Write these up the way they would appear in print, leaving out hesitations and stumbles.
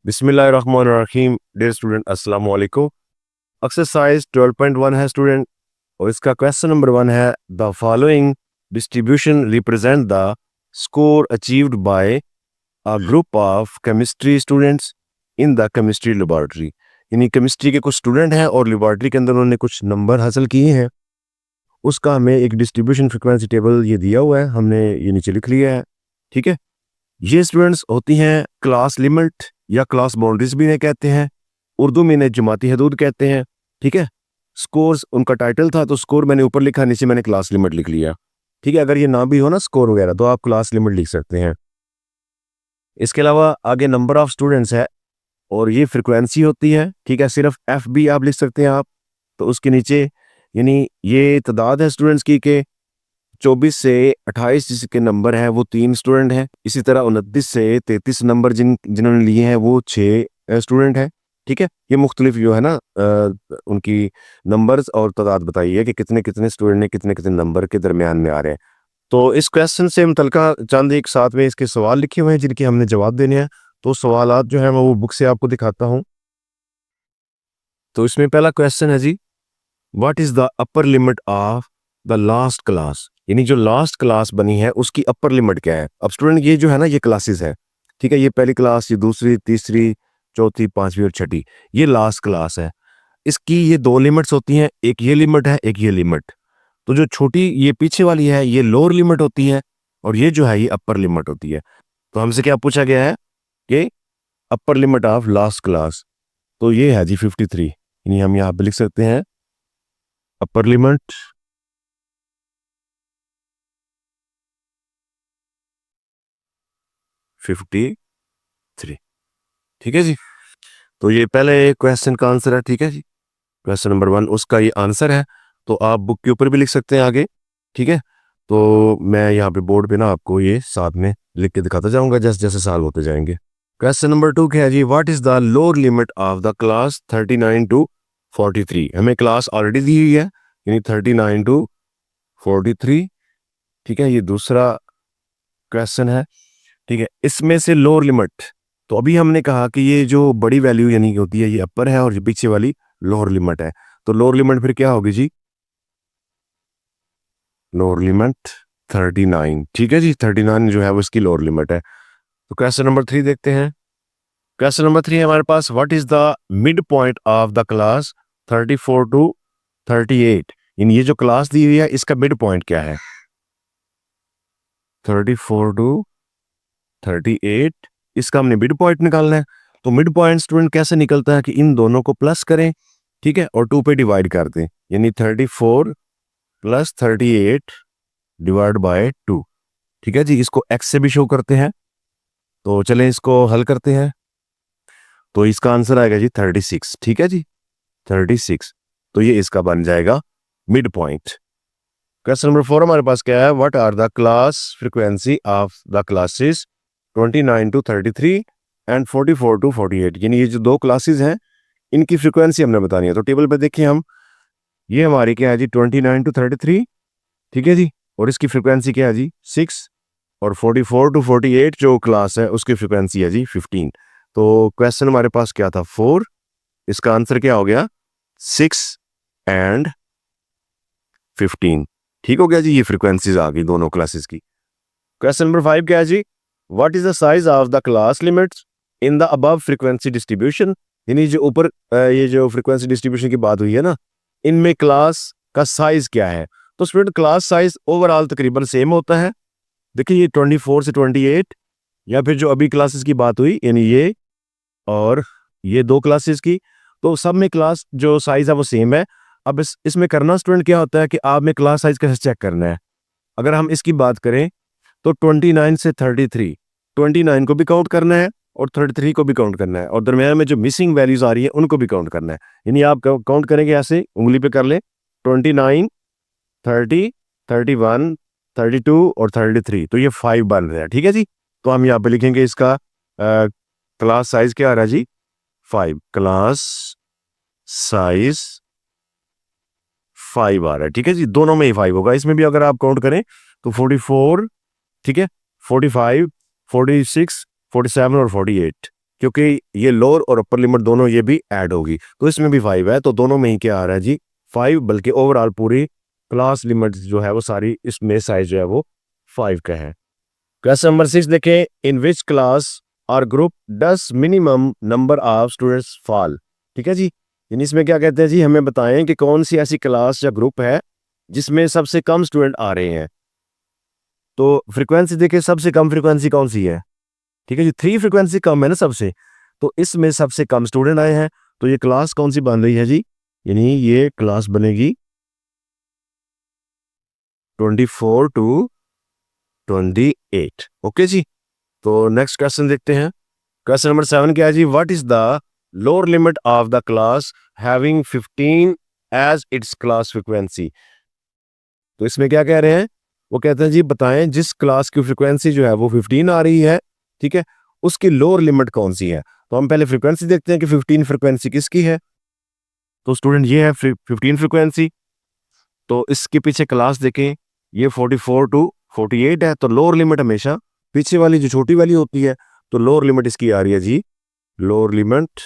बिस्मिल्लाहिर्रहमानिर्रहीम। Dear student, अस्सलाम वालेकुम। एक्सरसाइज 12.1 है स्टूडेंट, और इसका क्वेश्चन नंबर 1 है the following distribution represent the score achieved by a group of chemistry students in the chemistry laboratory. यानी केमिस्ट्री के कुछ स्टूडेंट हैं और लेबोरेटरी के अंदर उन्होंने कुछ नंबर हासिल किए हैं, उसका हमें एक डिस्ट्रीब्यूशन फ्रीक्वेंसी टेबल ये दिया हुआ है, हमने ये नीचे लिख लिया है। ठीक है, ये स्टूडेंट्स होती हैं क्लास लिमिट या क्लास बाउंड्रीज भी इन्हें कहते हैं, उर्दू में इन्हें जमाती हदूद कहते हैं। ठीक है, स्कोर्स उनका टाइटल था, तो स्कोर मैंने ऊपर लिखा, नीचे मैंने क्लास लिमिट लिख लिया। ठीक है, अगर ये ना भी हो ना स्कोर वगैरह, तो आप क्लास लिमिट लिख सकते हैं। इसके अलावा आगे नंबर ऑफ स्टूडेंट्स है और ये फ्रिक्वेंसी होती है। ठीक है, सिर्फ एफ बी आप लिख सकते हैं आप, तो उसके नीचे यानी ये तादाद है स्टूडेंट्स की के 24 से 28 जिसके नंबर है वो 3 स्टूडेंट हैं। इसी तरह 29 से 33 नंबर जिन्होंने लिए हैं वो 6 स्टूडेंट हैं। ठीक है, ये मुख्तलिफ जो है ना उनकी नंबर्स और तादाद बताई है कि कितने कितने स्टूडेंट ने कितने कितने नंबर के दरमियान में आ रहे हैं। तो इस क्वेश्चन से मुतल्लिका चंद एक साथ में इसके सवाल लिखे हुए हैं जिनके हमने जवाब देने हैं। तो सवालात जो है मैं वो बुक से आपको दिखाता हूँ। तो इसमें पहला क्वेश्चन है जी, what is the upper limit of the last class. यानी जो लास्ट क्लास बनी है उसकी अपर लिमिट क्या है। अब स्टूडेंट ये जो है ना ये क्लासेस है। ठीक है, ये पहली क्लास, ये दूसरी, तीसरी, चौथी, पांचवी और छठी, ये लास्ट क्लास है। इसकी ये 2 लिमिट्स होती हैं, एक ये लिमिट है, एक ये लिमिट। तो जो छोटी ये पीछे वाली है ये लोअर लिमिट होती है और ये जो है ये अपर लिमिट होती है। तो हमसे क्या पूछा गया है कि अपर लिमिट ऑफ लास्ट क्लास, तो ये है जी 53। यानी हम यहाँ पे लिख सकते हैं अपर लिमिट 53। ठीक है जी, तो ये पहले क्वेश्चन का आंसर है। ठीक है जी, क्वेश्चन नंबर 1 उसका ये आंसर है। तो आप बुक के ऊपर भी लिख सकते हैं आगे। ठीक है, तो मैं यहाँ पे बोर्ड पे ना आपको ये साथ में लिख के दिखाता जाऊंगा जैसे जैसे साल होते जाएंगे। क्वेश्चन नंबर 2 क्या है जी, what is the lower limit of the class 39 to 43। हमें क्लास ऑलरेडी दी हुई है, यानी 39 टू 43। ठीक है, ये दूसरा क्वेश्चन है। ठीक है, इसमें से लोअर लिमिट, तो अभी हमने कहा कि ये जो बड़ी वैल्यू यानी कि होती है ये अपर है और जो पीछे वाली लोअर लिमिट है। तो लोअर लिमिट फिर क्या होगी जी, लोअर लिमिट 39। ठीक है जी, 39 जो है वो इसकी लोअर लिमिट है। तो क्वेश्चन नंबर 3 देखते हैं। क्वेश्चन नंबर 3 है हमारे पास, what is the mid point of the class 34 to 38। ये जो क्लास दी हुई है इसका मिड पॉइंट क्या है, 34 टू 38, इसका हमने मिड पॉइंट निकालना है। तो मिड पॉइंट स्टूडेंट कैसे निकलता है कि इन दोनों को प्लस करें, ठीक है, और 2 पे डिवाइड कर दें, यानी 34 प्लस 38 डिवाइड बाय 2। ठीक है जी, इसको एक्स से भी शो करते हैं। तो चलें इसको हल करते हैं। तो इसका आंसर आएगा जी 36। ठीक है जी, 36। तो ये इसका बन जाएगा मिड पॉइंट। क्वेश्चन नंबर 4 हमारे पास क्या है, what are the class frequency of the classes 29 to 33 and 44 to 48। यानी ये जो 2 क्लासेस हैं इनकी फ्रीक्वेंसी हमने बतानी है। तो टेबल पे देखिए हम, ये हमारी क्या है जी 29 टू 33। ठीक है जी, और इसकी फ्रीक्वेंसी क्या है जी 6, और 44 टू 48 जो क्लास है उसकी फ्रीक्वेंसी है जी 15। तो क्वेश्चन हमारे पास क्या था 4, इसका आंसर क्या हो गया 6 एंड 15। ठीक हो गया जी, ये फ्रीक्वेंसीज आ गई दोनों क्लासेस की। क्वेश्चन नंबर 5 क्या है जी, what is the size of the class limits in the above frequency distribution. यानी जो ऊपर ये जो फ्रीक्वेंसी डिस्ट्रीब्यूशन की बात हुई है ना, इनमें क्लास का साइज क्या है। तो स्टूडेंट क्लास साइज ओवरऑल तकरीबन सेम होता है। देखिए ये 24 से 28, या फिर जो अभी क्लासेस की बात हुई यानी ये और ये 2 क्लासेस की, तो सब में क्लास जो साइज है वो सेम है। अब इसमें करना स्टूडेंट क्या होता है कि आप में क्लास साइज कैसे चेक करना है। अगर हम इसकी बात करें तो 29 से 33, 29 को भी काउंट करना है और 33 को भी काउंट करना है, और दरमियान में जो मिसिंग वैल्यूज आ रही है उनको भी काउंट करना है। यानी आप काउंट करेंगे ऐसे उंगली पे कर ले, 29, 30, 31, 32 और 33, तो ये 5 बन रहा है। ठीक है जी, तो हम यहाँ पे लिखेंगे इसका क्लास साइज क्या आ रहा है जी 5, क्लास साइज 5 आ रहा है। ठीक है जी, दोनों में ही 5 होगा, इसमें भी अगर आप काउंट करें तो 44, ठीक है, 45, 46, 47 और 48, क्योंकि ये लोअर और अपर लिमिट दोनों ये भी ऐड होगी, तो इसमें भी 5 है, तो दोनों में ही क्या आ रहा है जी 5, बल्कि ओवरऑल पूरी क्लास लिमिट जो है वो सारी इसमें साइज जो है वो 5 का है। क्वेश्चन नंबर 6 देखें, इन विच क्लास और group does minimum number of students fall. ठीक है जी, यानी इसमें क्या कहते हैं जी, हमें बताएं कि कौन सी ऐसी क्लास या ग्रुप है जिसमें सबसे कम स्टूडेंट आ रहे हैं। तो फ्रीक्वेंसी देखिए, सबसे कम फ्रीक्वेंसी कौन सी है, ठीक है जी 3 फ्रीक्वेंसी कम है ना सबसे, तो इसमें सबसे कम स्टूडेंट आए हैं, तो ये क्लास कौन सी बन रही है जी, यानी ये क्लास बनेगी 24 टू 28। ओके जी, तो नेक्स्ट क्वेश्चन देखते हैं। क्वेश्चन नंबर 7 क्या है जी, what is the lower limit of the class having 15 as its class frequency. तो इसमें क्या कह रहे हैं, वो कहते हैं जी बताएं जिस क्लास की फ्रीक्वेंसी जो है वो 15 आ रही है, ठीक है, उसकी लोअर लिमिट कौन सी है। तो हम पहले फ्रीक्वेंसी देखते हैं कि 15 फ्रीक्वेंसी किसकी है। तो स्टूडेंट ये है 15 फ्रीक्वेंसी, तो इसके पीछे क्लास देखें, ये 44 टू 48 है, तो लोअर लिमिट हमेशा पीछे वाली जो छोटी वाली होती है, तो लोअर लिमिट इसकी आ रही है जी, lower limit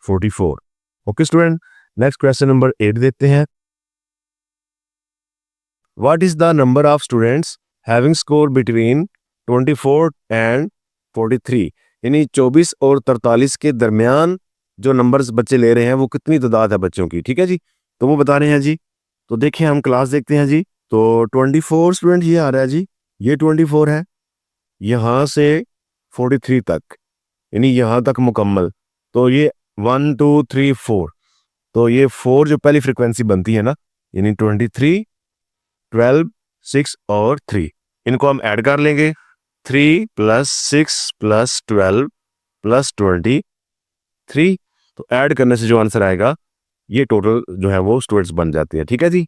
44। Okay student, next question number 8 देखते हैं। What is the number of students having score between 24 and 43, यानी 24 और 43 के दरमियान जो नंबर्स बच्चे ले रहे हैं वो कितनी तादाद है बच्चों की। ठीक है जी, तो वो बता रहे हैं जी। तो देखिए हम क्लास देखते हैं जी, तो 24 स्टूडेंट ये आ रहा है जी, ये 24 है, यहाँ से 43 तक, यानी यहाँ तक मुकम्मल, तो ये 1 2 3 4, तो ये 4 जो पहली फ्रीक्वेंसी बनती है ना, यानी 23 12 6 और 3, इनको हम ऐड कर लेंगे, 3 + 6 + 12 + 23, तो ऐड करने से जो आंसर आएगा ये टोटल जो है वो स्टूडेंट्स बन जाते हैं। ठीक है जी,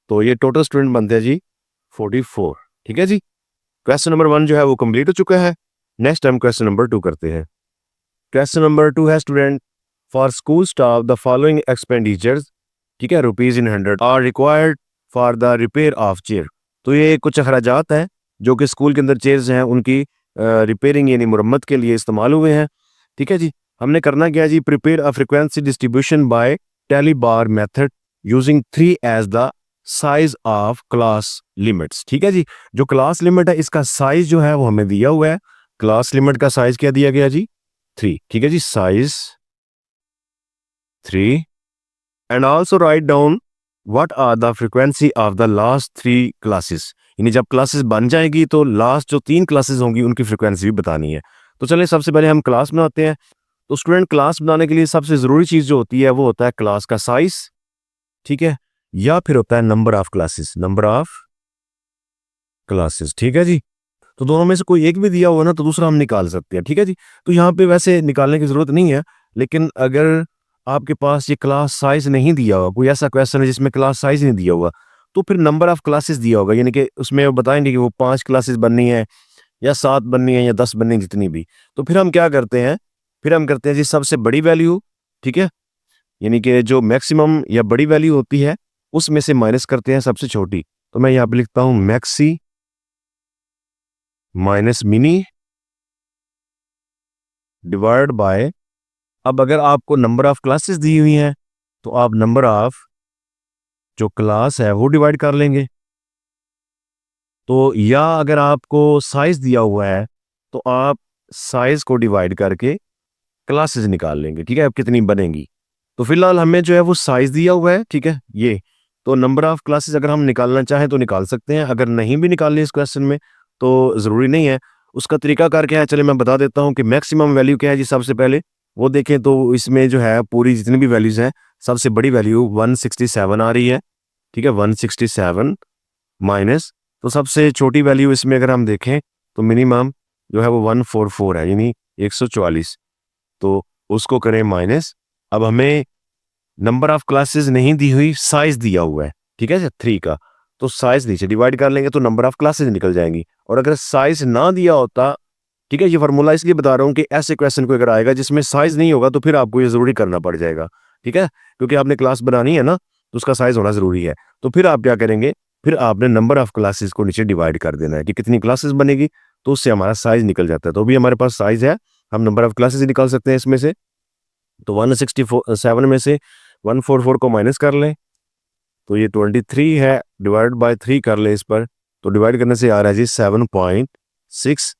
तो ये टोटल स्टूडेंट बनते हैं जी 44। ठीक है जी, क्वेश्चन नंबर 1 जो है वो कंप्लीट हो चुका है। नेक्स्ट हम क्वेश्चन नंबर 2 करते हैं। क्वेश्चन नंबर 2 है student, for school staff the following expenditures, ठीक है, rupees in 100 are required for the repair of chair. तो ये कुछ अखराजात हैं जो कि स्कूल के अंदर चेयर्स हैं उनकी रिपेयरिंग यानी मुरम्मत के लिए इस्तेमाल हुए हैं। ठीक है जी, हमने करना क्या है जी, prepare a frequency distribution by tally bar method using 3 as the size of class limits. ठीक है जी, जो क्लास लिमिट है इसका साइज जो है वो हमें दिया हुआ है। क्लास लिमिट का साइज क्या दिया गया जी, 3। ठीक है जी, size 3, and also write down what are the frequency of the last 3 classes, यानी जब क्लासेस बन जाएगी तो लास्ट जो 3 क्लासेस होंगी उनकी फ्रीक्वेंसी भी बतानी है। तो चलिए सबसे पहले हम क्लास बनाते हैं। तो स्टूडेंट क्लास बनाने के लिए सबसे ज़रूरी चीज़ जो होती है वो होता है क्लास का साइज, ठीक है, या फिर होता है number of classes, number of classes. ठीक है जी, तो दोनों में से कोई एक भी दिया हुआ ना तो दूसरा हम निकाल सकते हैं। ठीक है जी, तो यहाँ पे वैसे निकालने की जरूरत नहीं है, लेकिन अगर आपके पास ये क्लास साइज नहीं दिया हुआ, कोई ऐसा क्वेश्चन है जिसमें क्लास साइज नहीं दिया हुआ, तो फिर नंबर ऑफ क्लासेस दिया होगा, यानी कि उसमें वो बताएंगे कि वो 5 क्लासेस बननी है या 7 बननी है या 10 बननी है, जितनी भी। तो फिर हम क्या करते हैं, फिर हम करते हैं जी सबसे बड़ी वैल्यू, ठीक है, यानी कि जो मैक्सिमम या बड़ी वैल्यू होती है उसमें से माइनस करते हैं सबसे छोटी। तो मैं यहाँ पे लिखता हूँ maxi minus mini divide by, अब अगर आपको नंबर ऑफ क्लासेस दी हुई हैं तो आप नंबर ऑफ जो क्लास है वो डिवाइड कर लेंगे। तो या अगर आपको साइज दिया हुआ है तो आप साइज को डिवाइड करके क्लासेस निकाल लेंगे। ठीक है, अब कितनी बनेंगी। तो फिलहाल हमें जो है वो साइज दिया हुआ है, ठीक है, ये तो नंबर ऑफ क्लासेस अगर हम निकालना चाहें तो निकाल सकते हैं, अगर नहीं भी निकालनी इस क्वेश्चन में तो ज़रूरी नहीं है। उसका तरीका कार क्या है, चलिए मैं बता देता हूँ कि मैक्सिमम वैल्यू क्या है जी। सबसे पहले वो देखें तो इसमें जो है पूरी जितनी भी वैल्यूज़ हैं, सबसे बड़ी वैल्यू 167 आ रही है, ठीक है, 167 माइनस, तो सबसे छोटी वैल्यू इसमें अगर हम देखें तो मिनिमम जो है वो 144 है, यानी 144, तो उसको करें माइनस। अब हमें नंबर ऑफ क्लासेस नहीं दी हुई, साइज दिया हुआ है, ठीक है 3 का, तो साइज नीचे डिवाइड कर लेंगे तो नंबर ऑफ क्लासेस निकल जाएंगी। और अगर साइज ना दिया होता, ठीक है, ये फार्मूला इसलिए बता रहा हूँ कि ऐसे क्वेश्चन को अगर आएगा जिसमें साइज नहीं होगा तो फिर आपको ये जरूरी करना पड़ जाएगा। ठीक है, क्योंकि आपने क्लास बनानी है ना तो उसका साइज होना जरूरी है। तो फिर आप क्या करेंगे, फिर आपने नंबर ऑफ क्लासेस को नीचे डिवाइड कर देना है कि कितनी क्लासेस बनेगी, तो उससे हमारा साइज निकल जाता है। तो अभी हमारे पास साइज है, हम नंबर ऑफ क्लासेस निकाल सकते हैं इसमें से। तो 167 में से 144 को माइनस कर लें तो ये 23 है, डिवाइड बाय 3 कर ले इस पर, तो डिवाइड करने से आ रहा है जी 7.6।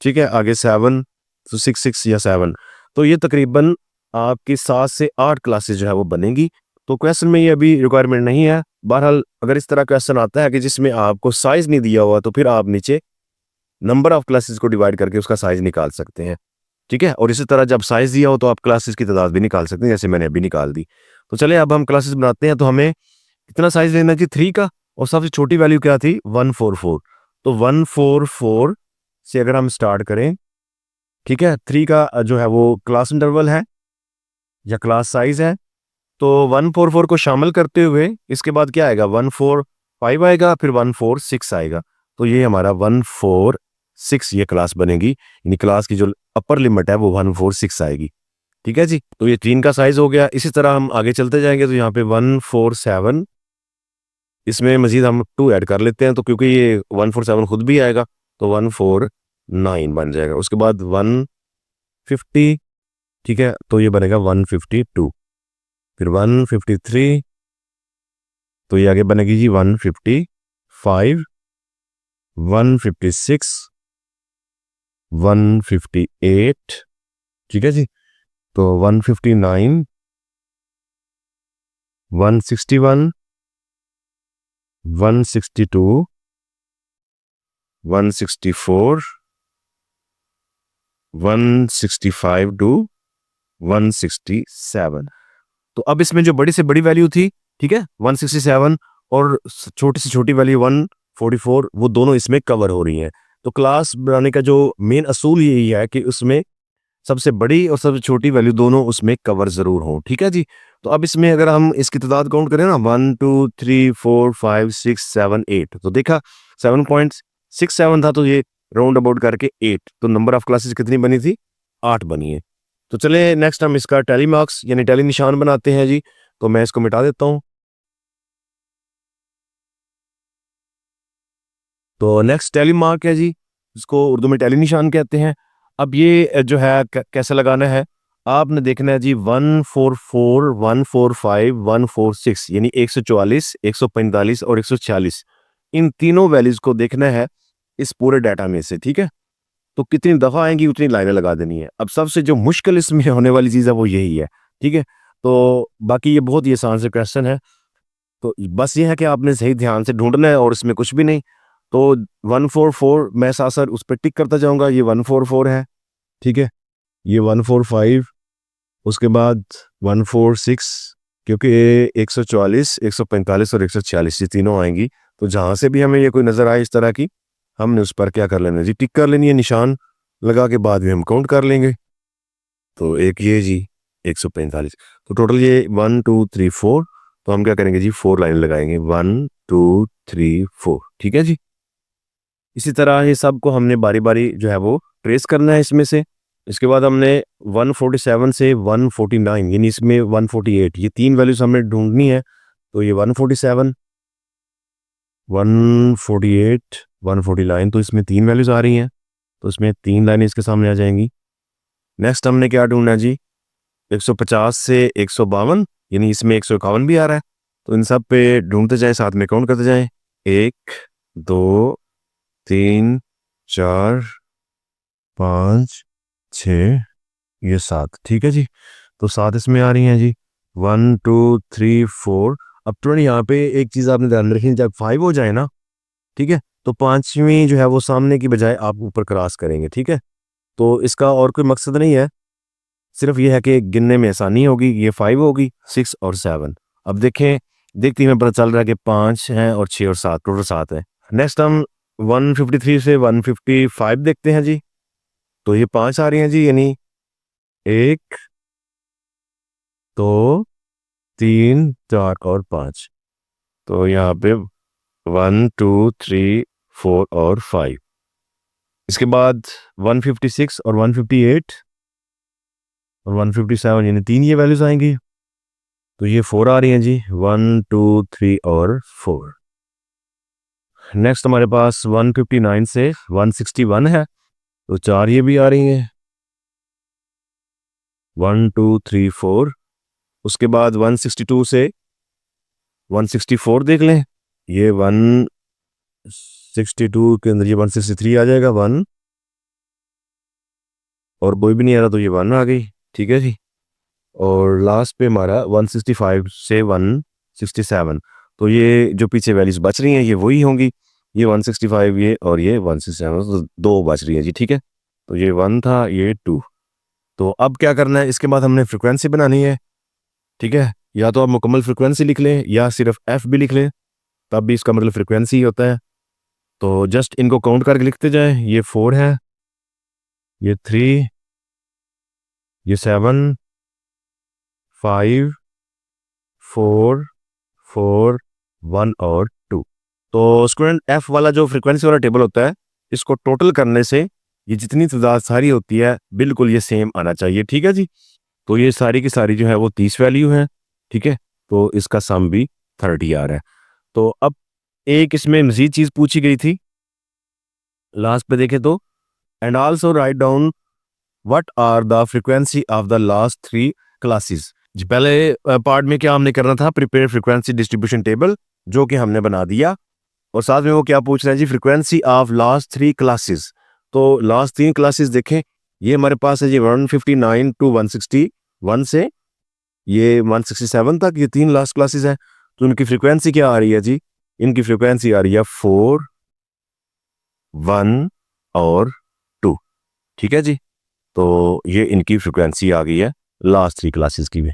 ठीक है, आगे 7 तो 6 या 7, तो ये तकरीबन आपकी 7 से 8 क्लासेस जो है वो बनेंगी। तो क्वेश्चन में ये अभी रिक्वायरमेंट नहीं है। बहरहाल अगर इस तरह क्वेश्चन आता है कि जिसमें आपको साइज नहीं दिया हुआ, तो फिर आप नीचे नंबर ऑफ क्लासेस को डिवाइड करके उसका साइज निकाल सकते हैं। ठीक है, और इसी तरह जब साइज दिया हो तो आप क्लासेस की तादाद भी निकाल सकते हैं, जैसे मैंने अभी निकाल दी। तो चले अब हम क्लासेस बनाते हैं। तो हमें कितना साइज लेना जी 3 का, और सबसे छोटी वैल्यू क्या थी 144। तो 144 से अगर हम स्टार्ट करें, ठीक है, 3 का जो है वो क्लास इंटरवल है या क्लास साइज है, तो 144 को शामिल करते हुए इसके बाद क्या आएगा 145 आएगा, फिर 146 आएगा। तो ये हमारा 146 ये क्लास बनेगी, यानी क्लास की जो अपर लिमिट है वो 146 आएगी। ठीक है जी, तो ये 3 का साइज हो गया। इसी तरह हम आगे चलते जाएंगे तो यहाँ पे 147, इसमें मजीद हम 2 ऐड कर लेते हैं, तो क्योंकि ये 147 खुद भी आएगा तो 149 बन जाएगा। उसके बाद 150, ठीक है, तो ये बनेगा 152, फिर 153, तो ये आगे बनेगी जी 155, 156, 158, ठीक है जी, तो 159, 161, 162, 164, 165 टू 167। तो अब इसमें जो बड़ी से बड़ी वैल्यू थी, ठीक है, 167, और छोटी से छोटी वैल्यू 144, वो दोनों इसमें कवर हो रही हैं। तो क्लास बनाने का जो मेन असूल यही है कि उसमें सबसे बड़ी और सबसे छोटी वैल्यू दोनों उसमें कवर जरूर हो। ठीक है जी, तो अब इसमें अगर हम इसकी तादाद काउंट करें ना 1 2 3 4 5 6 7 8, तो देखा 7.67 था, तो ये राउंड अबाउट करके 8, तो नंबर ऑफ क्लासेस कितनी बनी थी 8 बनी है। तो चले नेक्स्ट हम इसका टैली मार्क्स यानी टैली निशान बनाते हैं जी। तो मैं इसको मिटा देता हूं। तो नेक्स्ट टैली मार्क है जी, इसको उर्दू में टैली निशान कहते हैं। अब ये जो है कैसे लगाना है, आपने देखना है जी 144 145 146 यानी 144 145 और 146, इन तीनों वैल्यूज को देखना है इस पूरे डाटा में से। ठीक है, तो कितनी दफा आएंगी उतनी लाइनें लगा देनी है। अब सबसे जो मुश्किल इसमें होने वाली चीज है वो यही है। ठीक है, तो बाकी ये बहुत ही आसान से क्वेश्चन है, तो बस ये है कि आपने सही ध्यान से ढूंढना है और इसमें कुछ भी नहीं। तो 144 मैं साथ साथ उस पर टिक करता जाऊंगा, ये 144 है, ठीक है, ये 145, उसके बाद 146, क्योंकि ये 144 145 और 146 ये तीनों आएंगी। तो जहां से भी हमें ये कोई नजर आए इस तरह की, हमने उस पर क्या कर लेना है जी, टिक कर लेनी है, निशान लगा के बाद में हम काउंट कर लेंगे। तो एक ये जी 145, तो टोटल ये 1 2 3 4, तो हम क्या करेंगे जी 4 लाइन लगाएंगे 1 2 3 4। ठीक है जी, इसी तरह ये सब को हमने बारी बारी जो है वो ट्रेस करना है इसमें से। इसके बाद हमने 147 से 149 यानी इसमें 148, ये तीन वैल्यूज हमें ढूंढनी है। तो ये 147 148 149, तो इसमें तीन वैल्यूज आ रही हैं, तो इसमें तीन लाइनें इसके सामने आ जाएंगी। नेक्स्ट हमने क्या ढूंढना है जी 150 से 152, यानी इसमें 151 भी आ रहा है, तो इन सब पे ढूंढते जाएं, साथ में काउंट करते जाएं, 1 2 3 4 5 6 ये 7। ठीक है जी, तो 7 इसमें आ रही हैं जी 1 2 3 4। अब तुरंत यहाँ पे एक चीज़ आपने ध्यान रखनी, जब 5 हो जाए ना, ठीक है, तो पांचवी जो है वो सामने की बजाय आप ऊपर क्रॉस करेंगे। ठीक है, तो इसका और कोई मकसद नहीं है, सिर्फ ये है कि गिनने में आसानी होगी। ये 5 होगी, 6 और 7। अब देखें, देखते ही हमें पता चल रहा है कि 5 हैं और 6 और 7, टोटल 7 है। नेक्स्ट हम 153 से 155 देखते हैं जी, तो ये 5 आ रही हैं जी, यानी 1 2 3 4 और 5, तो यहाँ पे 1 2 3 4 और 5। इसके बाद 156 और 158 और 157 यानी तीन ये वैल्यूज आएंगी, तो ये 4 आ रही हैं जी 1 2 3 और 4। नेक्स्ट हमारे पास 159 से 161 है, तो 4 ये भी आ रही हैं, 1 2 3 4। उसके बाद 162 से 164 देख लें, ये 162 के अंदर ये 163 आ जाएगा, 1 और कोई भी नहीं आ रहा तो ये 1 आ गई, ठीक है जी। और लास्ट पे हमारा 165 से 167, तो ये जो पीछे वैल्यूज बच रही हैं ये वही होंगी, ये 165 ये और ये 167, तो दो बच रही हैं जी, ठीक है। तो ये 1 था, ये 2। तो अब क्या करना है, इसके बाद हमने फ्रिक्वेंसी बनानी है, ठीक है। या तो आप मुकम्मल फ्रिक्वेंसी लिख लें या सिर्फ एफ भी लिख लें, तब भी इसका मतलब फ्रिक्वेंसी ही होता है। तो जस्ट इनको काउंट करके लिखते जाएं, ये 4 है, ये 3, ये 7, 5, 4, 4, 1 और 2। तो स्टूडेंट एफ वाला जो फ्रिक्वेंसी वाला टेबल होता है, इसको टोटल करने से ये जितनी तादाद सारी होती है बिल्कुल ये सेम आना चाहिए, ठीक है जी। तो ये सारी की सारी जो है वो 30 वैल्यू है, ठीक है। तो इसका सम भी 30 आ रहा है। तो अब एक इसमें मजीद चीज पूछी गई थी, लास्ट पे देखें तो, and also write down what are the frequency of the last 3 classes. जी पहले पार्ट में क्या हमने करना था, प्रिपेयर फ्रीक्वेंसी डिस्ट्रीब्यूशन टेबल, जो कि हमने बना दिया। और साथ में वो क्या पूछ रहा है जी, फ्रीक्वेंसी ऑफ लास्ट 3 क्लासेस। तो लास्ट 3 क्लासेस देखें, ये हमारे पास है जी 159 टू 161 से ये 167 तक, ये 3 लास्ट क्लासेस हैं। तो इनकी फ्रीक्वेंसी क्या आ रही है जी, इनकी फ्रीक्वेंसी आ रही है 4, 1 और 2, ठीक है जी। तो ये इनकी फ्रीक्वेंसी आ गई है लास्ट 3 क्लासेस की भी।